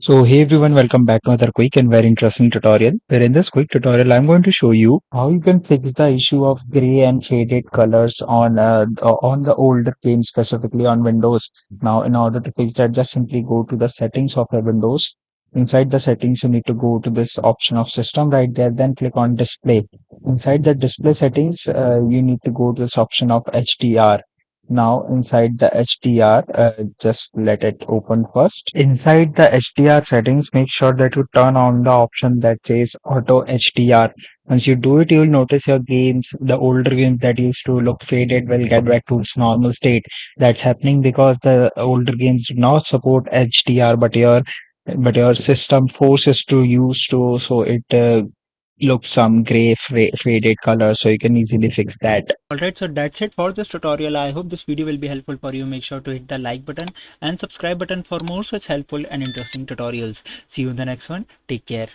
So hey everyone, welcome back to another quick and very interesting tutorial. Where in this quick tutorial, I'm going to show you how you can fix the issue of gray and faded colors on the older games, specifically on Windows. Now, in order to fix that, just simply go to the settings of your Windows. Inside the settings, you need to go to this option of system right there, then click on display. Inside the display settings, you need to go to this option of HDR. Now inside the HDR, just let it open first. Inside the HDR settings, make sure that you turn on the option that says Auto HDR. Once you do it, you'll notice your games, the older games that used to look faded will get back to its normal state. That's happening because the older games do not support HDR, but your system forces to use to, so it looks some gray faded color, so you can easily fix that. Alright, so that's it for this tutorial. I hope this video will be helpful for you. Make sure to hit the like button and subscribe button for more such helpful and interesting tutorials. See you in the next one. Take care.